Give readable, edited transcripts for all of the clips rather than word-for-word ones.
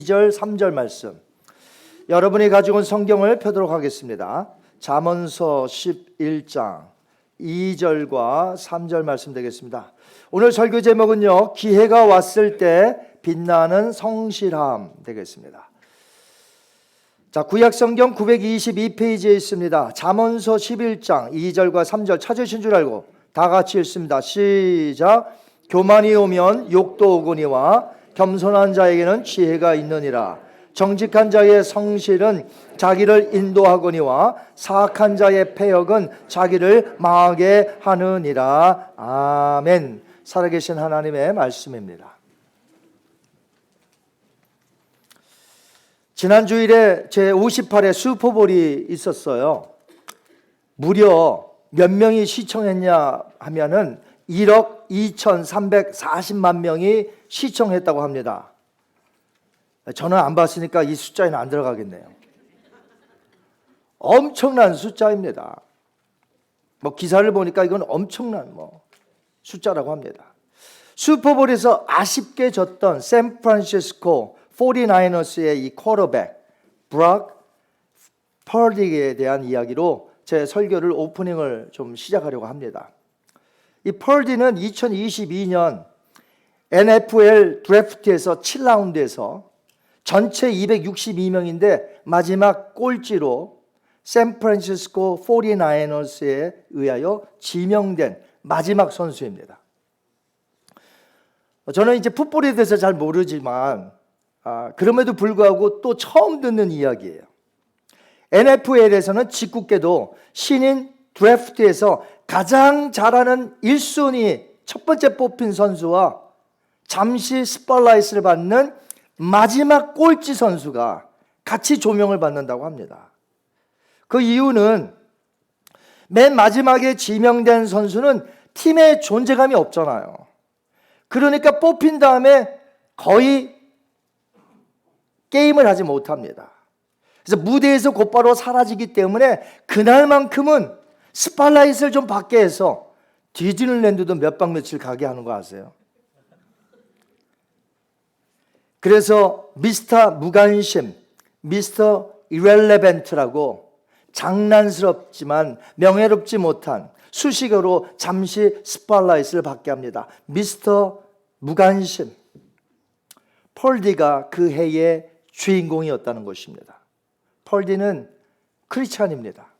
2절, 3절 말씀. 여러분이 가지고 온 성경을 펴도록 하겠습니다. 잠언서 11장 2절과 3절 말씀 되겠습니다. 오늘 설교 제목은요, 기회가 왔을 때 빛나는 성실함 되겠습니다. 자, 구약성경 922페이지에 있습니다. 잠언서 11장 2절과 3절 찾으신 줄 알고 다 같이 읽습니다. 시작. 교만이 오면 욕도 오거니와 겸손한 자에게는 지혜가 있느니라. 정직한 자의 성실은 자기를 인도하거니와 사악한 자의 패역은 자기를 망하게 하느니라. 아멘. 살아계신 하나님의 말씀입니다. 지난 주일에 제 58회 슈퍼볼이 있었어요. 무려 몇 명이 시청했냐 하면은 1억 2,340만 명이 시청했다고 합니다. 저는 안 봤으니까 이 숫자에는 안 들어가겠네요. 엄청난 숫자입니다. 기사를 보니까 이건 엄청난 숫자라고 합니다. 슈퍼볼에서 아쉽게 졌던 샌프란시스코 49ers의 이 쿼터백 브락 펄디에 대한 이야기로 제 설교를 오프닝을 좀 시작하려고 합니다. 이 펄디는 2022년 NFL 드래프트에서 7라운드에서 전체 262명인데 마지막 꼴찌로 샌프란시스코 49ers에 의하여 지명된 마지막 선수입니다. 저는 이제 풋볼에 대해서 잘 모르지만 그럼에도 불구하고 또 처음 듣는 이야기예요. NFL에서는 직구계도 신인 드래프트에서 가장 잘하는 1순위 첫 번째 뽑힌 선수와 잠시 스팟라이트를 받는 마지막 꼴찌 선수가 같이 조명을 받는다고 합니다. 그 이유는 맨 마지막에 지명된 선수는 팀에 존재감이 없잖아요. 그러니까 뽑힌 다음에 거의 게임을 하지 못합니다. 그래서 무대에서 곧바로 사라지기 때문에 그날만큼은 스팟라이트를 좀 받게 해서 디즈니랜드도 몇 박 며칠 가게 하는 거 아세요? 그래서 미스터 무관심, 미스터 이렐레벤트라고 장난스럽지만 명예롭지 못한 수식어로 잠시 스팟라이트를 받게 합니다. 미스터 무관심. 펄디가 그 해의 주인공이었다는 것입니다. 펄디는 크리스찬입니다.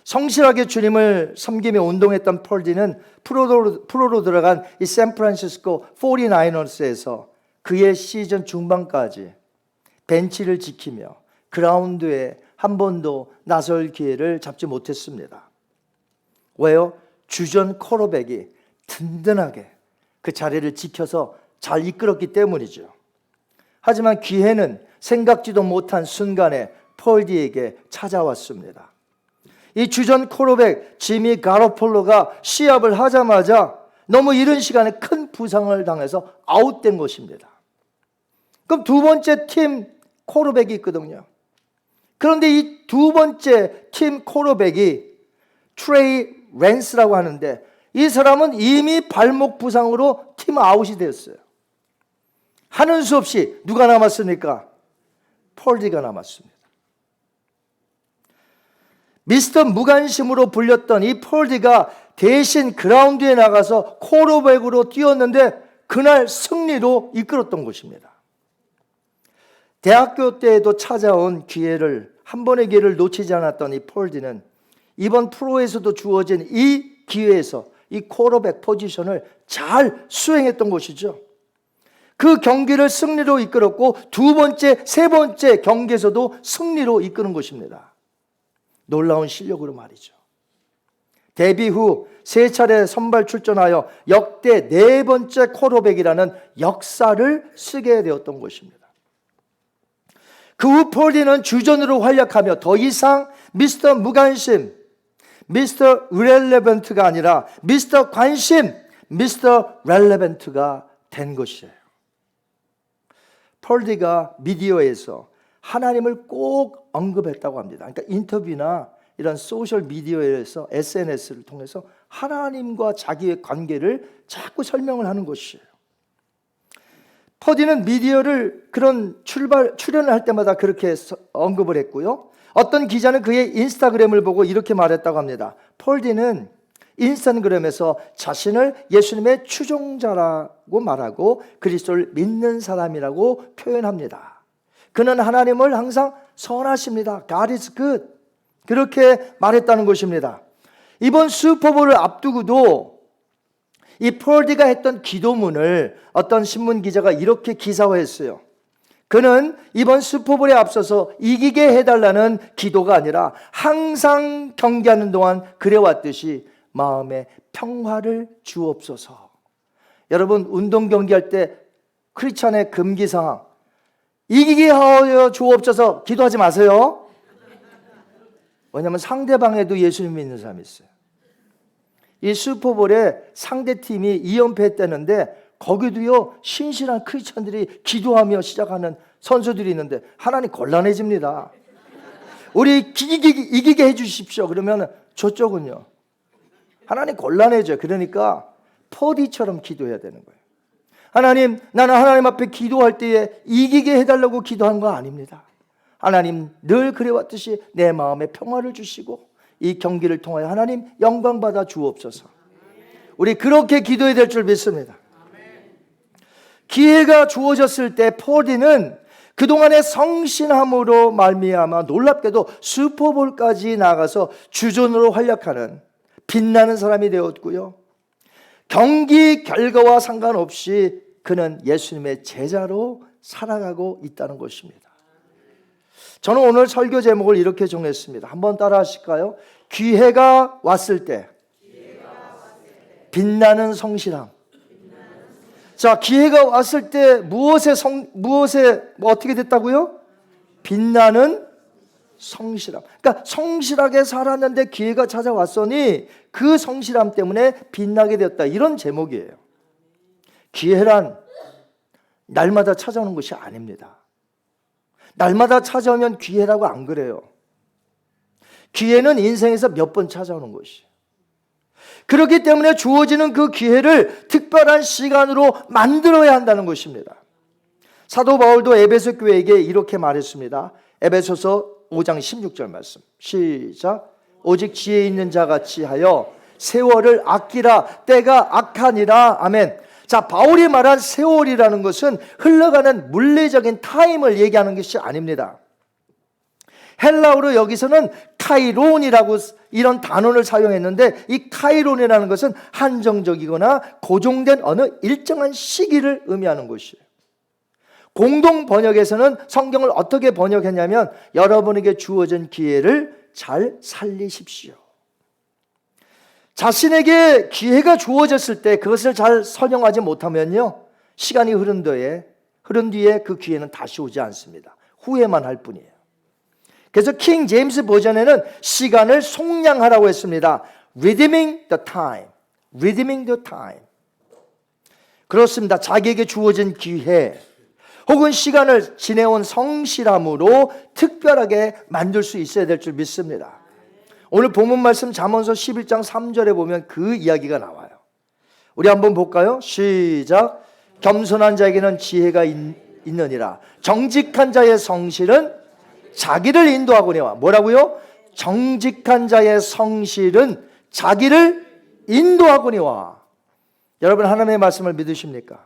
성실하게 주님을 섬기며 운동했던 펄디는 프로로 들어간 이 샌프란시스코 49ers에서 그의 시즌 중반까지 벤치를 지키며 그라운드에 한 번도 나설 기회를 잡지 못했습니다. 왜요? 주전 쿼터백이 든든하게 그 자리를 지켜서 잘 이끌었기 때문이죠. 하지만 기회는 생각지도 못한 순간에 펄디에게 찾아왔습니다. 이 주전 쿼터백 지미 가로폴로가 시합을 하자마자 너무 이른 시간에 큰 부상을 당해서 아웃된 것입니다. 그럼 두 번째 팀 쿼터백이 있거든요. 그런데 이 두 번째 팀 쿼터백이 트레이 랜스라고 하는데 이 사람은 이미 발목 부상으로 팀 아웃이 되었어요. 하는 수 없이 누가 남았습니까? 펄디가 남았습니다. 미스터 무관심으로 불렸던 이 펄디가 대신 그라운드에 나가서 쿼터백으로 뛰었는데 그날 승리로 이끌었던 것입니다. 대학교 때에도 찾아온 기회를 한 번의 기회를 놓치지 않았던 이 펄디는 이번 프로에서도 주어진 이 기회에서 이 쿼터백 포지션을 잘 수행했던 것이죠. 그 경기를 승리로 이끌었고 두 번째, 세 번째 경기에서도 승리로 이끄는 것입니다. 놀라운 실력으로 말이죠. 데뷔 후 세 차례 선발 출전하여 역대 네 번째 쿼터백이라는 역사를 쓰게 되었던 것입니다. 그 후 펄디는 주전으로 활약하며 더 이상 미스터 무관심, 미스터 이렐레벤트가 아니라 미스터 관심, 미스터 렐레벤트가 된 것이에요. 펄디가 미디어에서 하나님을 꼭 언급했다고 합니다. 그러니까 인터뷰나 이런 소셜 미디어에서 SNS를 통해서 하나님과 자기의 관계를 자꾸 설명을 하는 것이에요. 퍼디는 미디어를 그런 출연을 할 때마다 그렇게 언급을 했고요. 어떤 기자는 그의 인스타그램을 보고 이렇게 말했다고 합니다. 폴디는 인스타그램에서 자신을 예수님의 추종자라고 말하고 그리스도를 믿는 사람이라고 표현합니다. 그는 하나님을 항상 선하십니다. God is good. 그렇게 말했다는 것입니다. 이번 슈퍼볼을 앞두고도 이 폴디가 했던 기도문을 어떤 신문 기자가 이렇게 기사화했어요. 그는 이번 슈퍼볼에 앞서서 이기게 해달라는 기도가 아니라 항상 경기하는 동안 그래왔듯이 마음에 평화를 주옵소서. 여러분, 운동 경기할 때 크리스찬의 금기사항, 이기게 하여 주옵소서 기도하지 마세요. 왜냐하면 상대방에도 예수님 믿는 사람이 있어요. 이 슈퍼볼에 상대팀이 2연패 했다는데 거기도요 신실한 크리스천들이 기도하며 시작하는 선수들이 있는데 하나님 곤란해집니다. 우리 이기게 해주십시오. 그러면 저쪽은요 하나님 곤란해져요. 그러니까 포디처럼 기도해야 되는 거예요. 하나님, 나는 하나님 앞에 기도할 때에 이기게 해달라고 기도한 거 아닙니다. 하나님 늘 그래왔듯이 내 마음에 평화를 주시고 이 경기를 통하여 하나님 영광 받아 주옵소서. 우리 그렇게 기도해야 될 줄 믿습니다. 기회가 주어졌을 때 폴디는 그동안의 성신함으로 말미암아 놀랍게도 슈퍼볼까지 나가서 주전으로 활약하는 빛나는 사람이 되었고요. 경기 결과와 상관없이 그는 예수님의 제자로 살아가고 있다는 것입니다. 저는 오늘 설교 제목을 이렇게 정했습니다. 한번 따라 하실까요? 기회가 왔을 때 빛나는 성실함. 자, 기회가 왔을 때 무엇에 어떻게 됐다고요? 빛나는 성실함. 그러니까 성실하게 살았는데 기회가 찾아왔으니 그 성실함 때문에 빛나게 되었다. 이런 제목이에요. 기회란 날마다 찾아오는 것이 아닙니다. 날마다 찾아오면 기회라고 안 그래요. 기회는 인생에서 몇 번 찾아오는 것이에요. 그렇기 때문에 주어지는 그 기회를 특별한 시간으로 만들어야 한다는 것입니다. 사도 바울도 에베소 교회에게 이렇게 말했습니다. 에베소서 5장 16절 말씀 시작. 오직 지혜 있는 자같이 하여 세월을 아끼라. 때가 악하니라. 아멘. 자, 바울이 말한 세월이라는 것은 흘러가는 물리적인 타임을 얘기하는 것이 아닙니다. 헬라어로 여기서는 카이론이라고 이런 단어를 사용했는데 이 카이론이라는 것은 한정적이거나 고정된 어느 일정한 시기를 의미하는 것이에요. 공동 번역에서는 성경을 어떻게 번역했냐면 여러분에게 주어진 기회를 잘 살리십시오. 자신에게 기회가 주어졌을 때 그것을 잘 선용하지 못하면요 시간이 흐른 뒤에 그 기회는 다시 오지 않습니다. 후회만 할 뿐이에요. 그래서 킹 제임스 버전에는 시간을 속량하라고 했습니다. Redeeming the time. Redeeming the time. 그렇습니다. 자기에게 주어진 기회 혹은 시간을 지내온 성실함으로 특별하게 만들 수 있어야 될 줄 믿습니다. 오늘 본문 말씀 잠언서 11장 3절에 보면 그 이야기가 나와요. 우리 한번 볼까요? 시작. 겸손한 자에게는 지혜가 있느니라. 정직한 자의 성실은 자기를 인도하거니와. 뭐라고요? 정직한 자의 성실은 자기를 인도하거니와. 여러분 하나님의 말씀을 믿으십니까?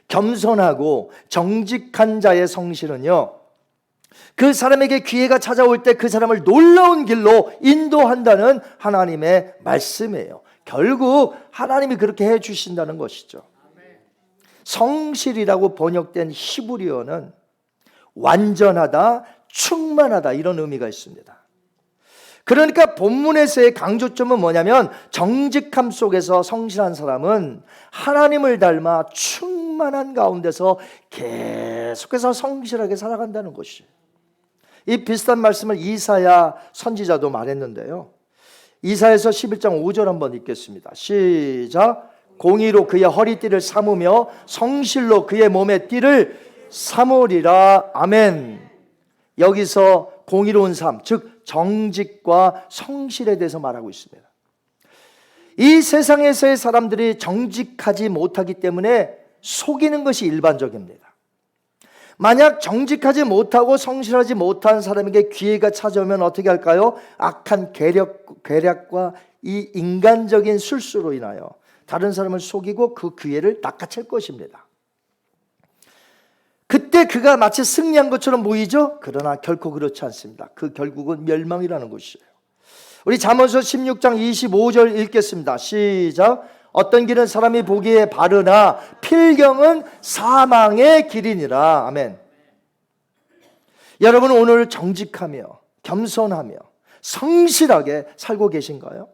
겸손하고 정직한 자의 성실은요 그 사람에게 기회가 찾아올 때 그 사람을 놀라운 길로 인도한다는 하나님의 말씀이에요. 결국 하나님이 그렇게 해주신다는 것이죠. 성실이라고 번역된 히브리어는 완전하다, 충만하다 이런 의미가 있습니다. 그러니까 본문에서의 강조점은 뭐냐면 정직함 속에서 성실한 사람은 하나님을 닮아 충만한 가운데서 계속해서 성실하게 살아간다는 것이에요. 이 비슷한 말씀을 이사야 선지자도 말했는데요. 이사야서 11장 5절 한번 읽겠습니다. 시작. 공의로 그의 허리띠를 삼으며 성실로 그의 몸의 띠를 삼으리라. 아멘. 여기서 공의로운 삶, 즉 정직과 성실에 대해서 말하고 있습니다. 이 세상에서의 사람들이 정직하지 못하기 때문에 속이는 것이 일반적입니다. 만약 정직하지 못하고 성실하지 못한 사람에게 기회가 찾아오면 어떻게 할까요? 악한 계략과 이 인간적인 술수로 인하여 다른 사람을 속이고 그 기회를 낚아챌 것입니다. 그때 그가 마치 승리한 것처럼 보이죠? 그러나 결코 그렇지 않습니다. 그 결국은 멸망이라는 것이에요. 우리 잠언서 16장 25절 읽겠습니다. 시작. 어떤 길은 사람이 보기에 바르나 필경은 사망의 길이니라. 아멘. 여러분 오늘 정직하며 겸손하며 성실하게 살고 계신가요?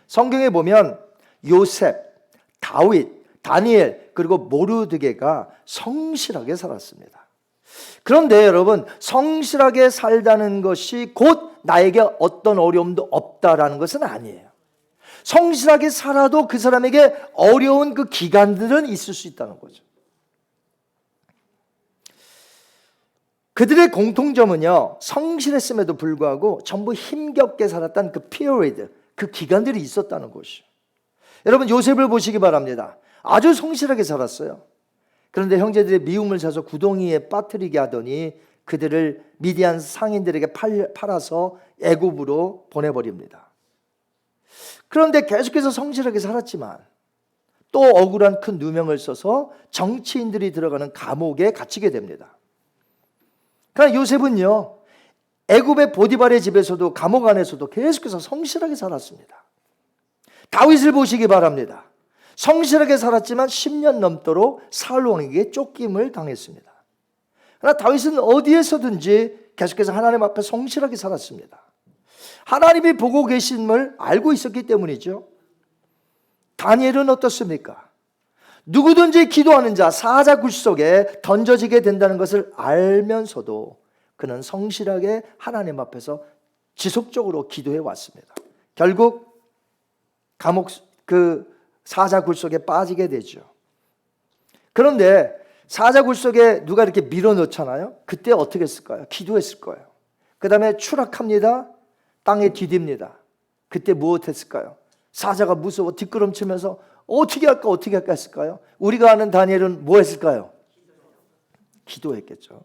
성경에 보면 요셉, 다윗, 다니엘 그리고 모르드게가 성실하게 살았습니다. 그런데 여러분 성실하게 살다는 것이 곧 나에게 어떤 어려움도 없다라는 것은 아니에요. 성실하게 살아도 그 사람에게 어려운 그 기간들은 있을 수 있다는 거죠. 그들의 공통점은요, 성실했음에도 불구하고 전부 힘겹게 살았던 그 period, 그 기간들이 있었다는 것이죠. 여러분 요셉을 보시기 바랍니다. 아주 성실하게 살았어요. 그런데 형제들의 미움을 사서 구덩이에 빠뜨리게 하더니 그들을 미디안 상인들에게 팔아서 애굽으로 보내버립니다. 그런데 계속해서 성실하게 살았지만 또 억울한 큰 누명을 써서 정치인들이 들어가는 감옥에 갇히게 됩니다. 그러나 요셉은요, 애굽의 보디발의 집에서도 감옥 안에서도 계속해서 성실하게 살았습니다. 다윗을 보시기 바랍니다. 성실하게 살았지만 10년 넘도록 사울 왕에게 쫓김을 당했습니다. 그러나 다윗은 어디에서든지 계속해서 하나님 앞에 성실하게 살았습니다. 하나님이 보고 계심을 알고 있었기 때문이죠. 다니엘은 어떻습니까? 누구든지 기도하는 자 사자굴 속에 던져지게 된다는 것을 알면서도 그는 성실하게 하나님 앞에서 지속적으로 기도해 왔습니다. 결국 감옥 그 사자굴 속에 빠지게 되죠. 그런데 사자굴 속에 누가 이렇게 밀어넣잖아요. 그때 어떻게 했을까요? 기도했을 거예요. 그 다음에 추락합니다. 땅에 디딥니다. 그때 무엇했을까요? 사자가 무서워 뒷걸음치면서 어떻게 할까 했을까요? 우리가 아는 다니엘은 뭐 했을까요? 기도했겠죠.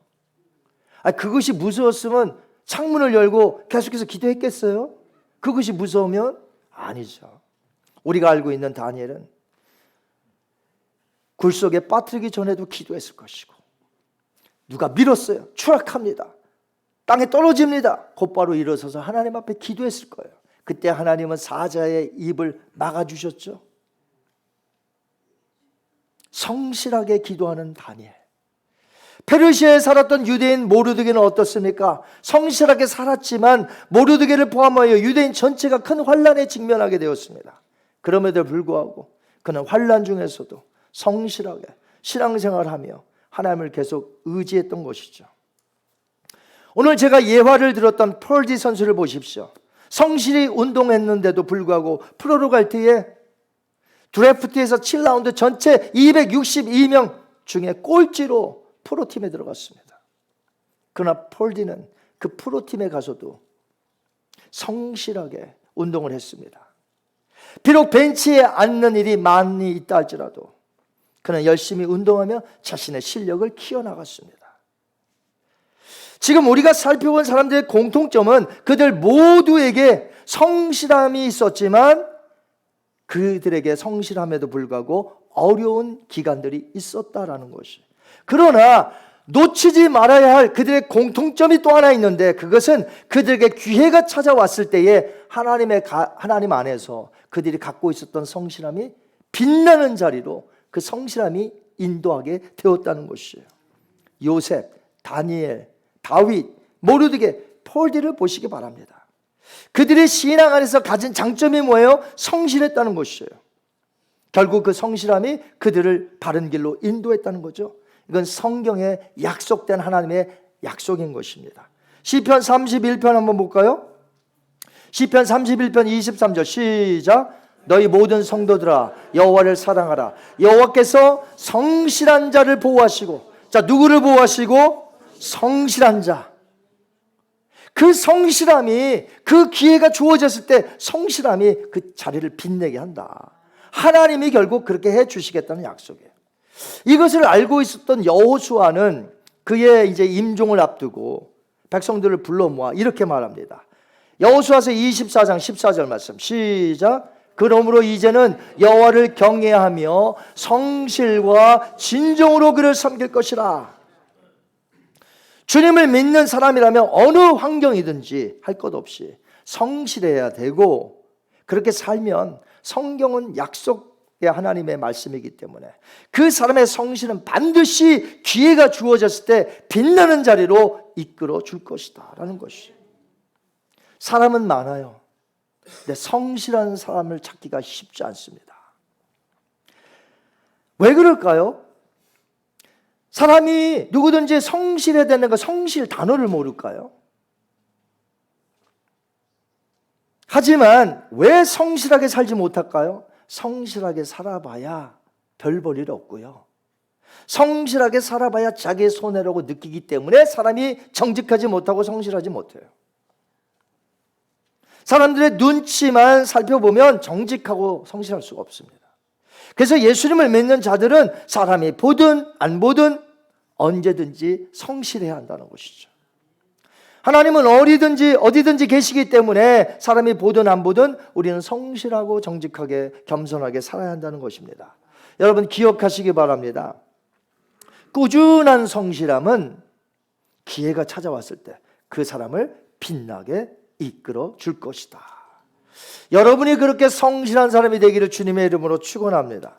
그것이 무서웠으면 창문을 열고 계속해서 기도했겠어요? 그것이 무서우면 아니죠. 우리가 알고 있는 다니엘은 굴 속에 빠뜨리기 전에도 기도했을 것이고 누가 밀었어요. 추락합니다. 땅에 떨어집니다. 곧바로 일어서서 하나님 앞에 기도했을 거예요. 그때 하나님은 사자의 입을 막아주셨죠. 성실하게 기도하는 다니엘. 페르시아에 살았던 유대인 모르드게는 어떻습니까? 성실하게 살았지만 모르드게를 포함하여 유대인 전체가 큰 환난에 직면하게 되었습니다. 그럼에도 불구하고 그는 환난 중에서도 성실하게 신앙생활하며 하나님을 계속 의지했던 것이죠. 오늘 제가 예화를 들었던 폴디 선수를 보십시오. 성실히 운동했는데도 불구하고 프로로 갈 때에 드래프트에서 7라운드 전체 262명 중에 꼴찌로 프로팀에 들어갔습니다. 그러나 폴디는 그 프로팀에 가서도 성실하게 운동을 했습니다. 비록 벤치에 앉는 일이 많이 있다 할지라도 그는 열심히 운동하며 자신의 실력을 키워나갔습니다. 지금 우리가 살펴본 사람들의 공통점은 그들 모두에게 성실함이 있었지만 그들에게 성실함에도 불구하고 어려운 기간들이 있었다라는 것이. 그러나 놓치지 말아야 할 그들의 공통점이 또 하나 있는데 그것은 그들에게 기회가 찾아왔을 때에 하나님 안에서 그들이 갖고 있었던 성실함이 빛나는 자리로 그 성실함이 인도하게 되었다는 것이에요. 요셉, 다니엘, 다윗, 모르드게, 폴디를 보시기 바랍니다. 그들의 신앙 안에서 가진 장점이 뭐예요? 성실했다는 것이에요. 결국 그 성실함이 그들을 바른 길로 인도했다는 거죠. 이건 성경에 약속된 하나님의 약속인 것입니다. 시편 31편 한번 볼까요? 시편 31편 23절 시작. 너희 모든 성도들아 여호와를 사랑하라. 여호와께서 성실한 자를 보호하시고, 자 누구를 보호하시고? 성실한 자. 그 성실함이, 그 기회가 주어졌을 때 성실함이 그 자리를 빛내게 한다. 하나님이 결국 그렇게 해 주시겠다는 약속이에요. 이것을 알고 있었던 여호수아는 그의 이제 임종을 앞두고 백성들을 불러 모아 이렇게 말합니다. 여호수아서 24장 14절 말씀 시작. 그러므로 이제는 여호와를 경외하며 성실과 진정으로 그를 섬길 것이라. 주님을 믿는 사람이라면 어느 환경이든지 할 것 없이 성실해야 되고, 그렇게 살면 성경은 약속의 하나님의 말씀이기 때문에 그 사람의 성실은 반드시 기회가 주어졌을 때 빛나는 자리로 이끌어 줄 것이다 라는 것이. 사람은 많아요. 근데 성실한 사람을 찾기가 쉽지 않습니다. 왜 그럴까요? 사람이 누구든지 성실해야 되는 거, 성실 단어를 모를까요? 하지만 왜 성실하게 살지 못할까요? 성실하게 살아봐야 별 볼 일 없고요, 성실하게 살아봐야 자기의 손해라고 느끼기 때문에 사람이 정직하지 못하고 성실하지 못해요. 사람들의 눈치만 살펴보면 정직하고 성실할 수가 없습니다. 그래서 예수님을 믿는 자들은 사람이 보든 안 보든 언제든지 성실해야 한다는 것이죠. 하나님은 어디든지 계시기 때문에 사람이 보든 안 보든 우리는 성실하고 정직하게 겸손하게 살아야 한다는 것입니다. 여러분 기억하시기 바랍니다. 꾸준한 성실함은 기회가 찾아왔을 때 그 사람을 빛나게 이끌어 줄 것이다. 여러분이 그렇게 성실한 사람이 되기를 주님의 이름으로 축원합니다.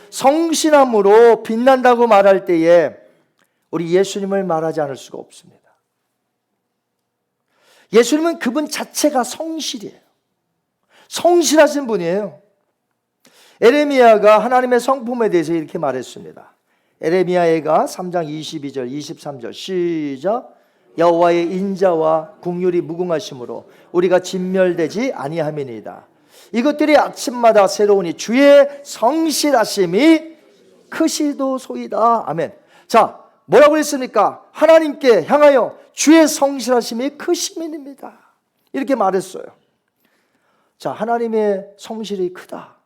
성실함으로 빛난다고 말할 때에 우리 예수님을 말하지 않을 수가 없습니다. 예수님은 그분 자체가 성실이에요. 성실하신 분이에요. 에레미야가 하나님의 성품에 대해서 이렇게 말했습니다. 에레미야가 3장 22절 23절 시작. 여호와의 인자와 긍휼이 무궁하심으로 우리가 진멸되지 아니함이니이다. 이것들이 아침마다 새로우니 주의 성실하심이 크시도소이다. 아멘. 자, 뭐라고 했습니까? 하나님께 향하여 주의 성실하심이 크심입니다. 이렇게 말했어요. 자, 하나님의 성실이 크다.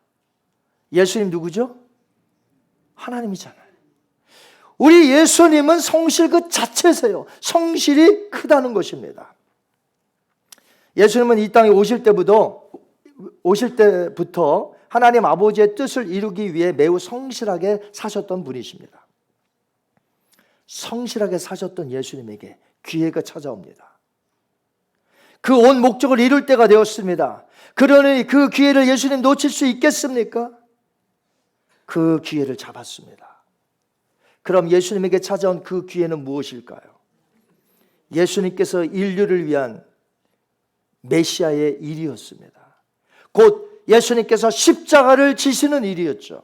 예수님 누구죠? 하나님이잖아요. 우리 예수님은 성실 그 자체세요. 성실이 크다는 것입니다. 예수님은 이 땅에 오실 때부터 하나님 아버지의 뜻을 이루기 위해 매우 성실하게 사셨던 분이십니다. 성실하게 사셨던 예수님에게 기회가 찾아옵니다. 그 온 목적을 이룰 때가 되었습니다. 그러니 그 기회를 예수님 놓칠 수 있겠습니까? 그 기회를 잡았습니다. 그럼 예수님에게 찾아온 그 기회는 무엇일까요? 예수님께서 인류를 위한 메시아의 일이었습니다. 곧 예수님께서 십자가를 지시는 일이었죠.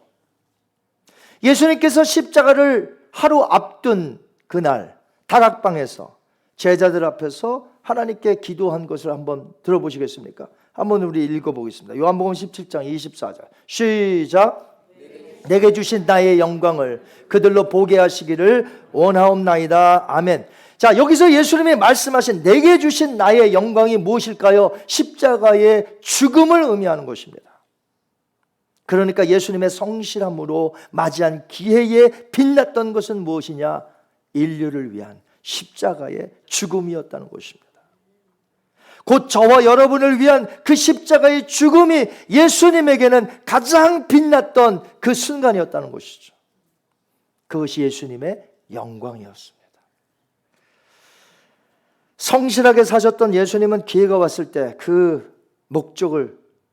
예수님께서 십자가를 하루 앞둔 그날 다락방에서 제자들 앞에서 하나님께 기도한 것을 한번 들어보시겠습니까? 한번 우리 읽어보겠습니다. 요한복음 17장 24절 시작. 내게 주신 나의 영광을 그들로 보게 하시기를 원하옵나이다. 아멘. 자, 여기서 예수님이 말씀하신 내게 주신 나의 영광이 무엇일까요? 십자가의 죽음을 의미하는 것입니다. 그러니까 예수님의 성실함으로 맞이한 기회에 빛났던 것은 무엇이냐? 인류를 위한 십자가의 죽음이었다는 것입니다. 곧 저와 여러분을 위한 그 십자가의 죽음이 예수님에게는 가장 빛났던 그 순간이었다는 것이죠. 그것이 예수님의 영광이었습니다. 성실하게 사셨던 예수님은 기회가 왔을 때 그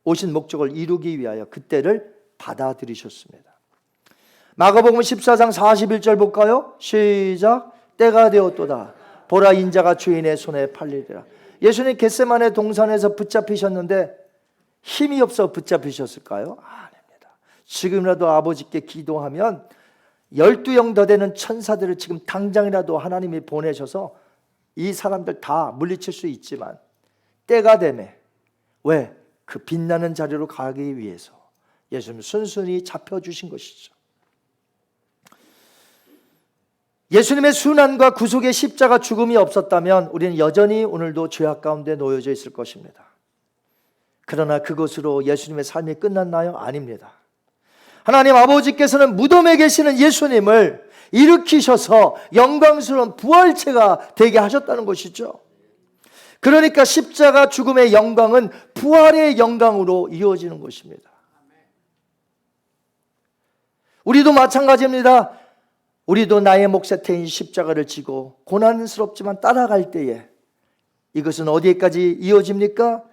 오신 목적을 이루기 위하여 그때를 받아들이셨습니다. 마가복음 14장 41절 볼까요? 시작. 때가 되었도다. 보라 인자가 주인의 손에 팔리리라. 예수님 겟세마네 동산에서 붙잡히셨는데 힘이 없어 붙잡히셨을까요? 아닙니다. 지금이라도 아버지께 기도하면 12영 더 되는 천사들을 지금 당장이라도 하나님이 보내셔서 이 사람들 다 물리칠 수 있지만 때가 되매, 왜? 그 빛나는 자리로 가기 위해서 예수님 순순히 잡혀주신 것이죠. 예수님의 순환과 구속의 십자가 죽음이 없었다면 우리는 여전히 오늘도 죄악 가운데 놓여져 있을 것입니다. 그러나 그것으로 예수님의 삶이 끝났나요? 아닙니다. 하나님 아버지께서는 무덤에 계시는 예수님을 일으키셔서 영광스러운 부활체가 되게 하셨다는 것이죠. 그러니까 십자가 죽음의 영광은 부활의 영광으로 이어지는 것입니다. 우리도 마찬가지입니다. 우리도 나의 몫에 태인 십자가를 지고 고난스럽지만 따라갈 때에 이것은 어디까지 이어집니까?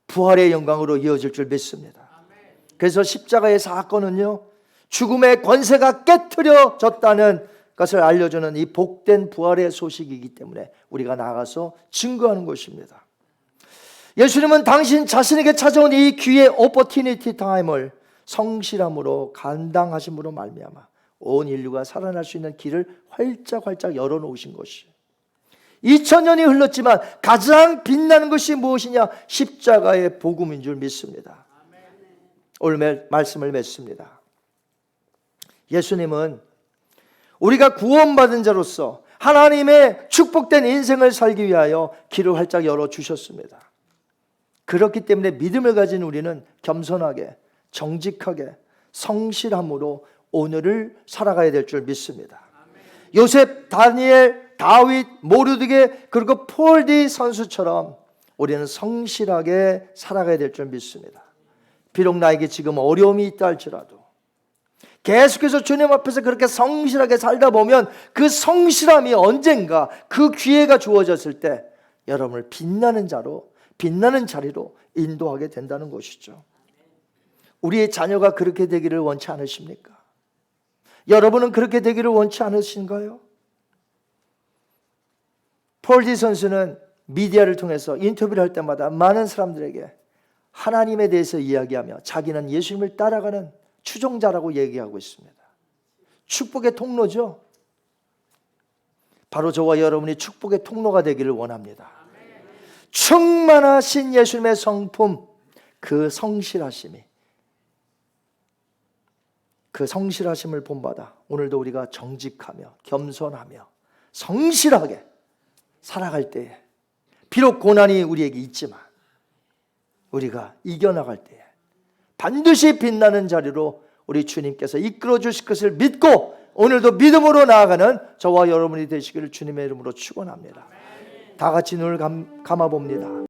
부활의 영광으로 이어질 줄 믿습니다. 그래서 십자가의 사건은요, 죽음의 권세가 깨트려졌다는 것을 알려주는 이 복된 부활의 소식이기 때문에 우리가 나가서 증거하는 것입니다. 예수님은 당신 자신에게 찾아온 이 기회의 오퍼튜니티 타임을 성실함으로 감당하심으로 말미암아 온 인류가 살아날 수 있는 길을 활짝 열어놓으신 것이에요. 2000년이 흘렀지만 가장 빛나는 것이 무엇이냐? 십자가의 복음인 줄 믿습니다. 오늘 말씀을 맺습니다. 예수님은 우리가 구원받은 자로서 하나님의 축복된 인생을 살기 위하여 길을 활짝 열어주셨습니다. 그렇기 때문에 믿음을 가진 우리는 겸손하게, 정직하게, 성실함으로 오늘을 살아가야 될 줄 믿습니다. 요셉, 다니엘, 다윗, 모르드게, 그리고 폴디 선수처럼 우리는 성실하게 살아가야 될 줄 믿습니다. 비록 나에게 지금 어려움이 있다 할지라도 계속해서 주님 앞에서 그렇게 성실하게 살다 보면 그 성실함이 언젠가 그 기회가 주어졌을 때 여러분을 빛나는 자리로 인도하게 된다는 것이죠. 우리의 자녀가 그렇게 되기를 원치 않으십니까? 여러분은 그렇게 되기를 원치 않으신가요? 폴디 선수는 미디어를 통해서 인터뷰를 할 때마다 많은 사람들에게 하나님에 대해서 이야기하며 자기는 예수님을 따라가는 추종자라고 얘기하고 있습니다. 축복의 통로죠. 바로 저와 여러분이 축복의 통로가 되기를 원합니다. 충만하신 예수님의 성품, 그 성실하심을 본받아 오늘도 우리가 정직하며 겸손하며 성실하게 살아갈 때에 비록 고난이 우리에게 있지만 우리가 이겨나갈 때에 반드시 빛나는 자리로 우리 주님께서 이끌어 주실 것을 믿고 오늘도 믿음으로 나아가는 저와 여러분이 되시기를 주님의 이름으로 축원합니다. 다 같이 눈을 감아봅니다.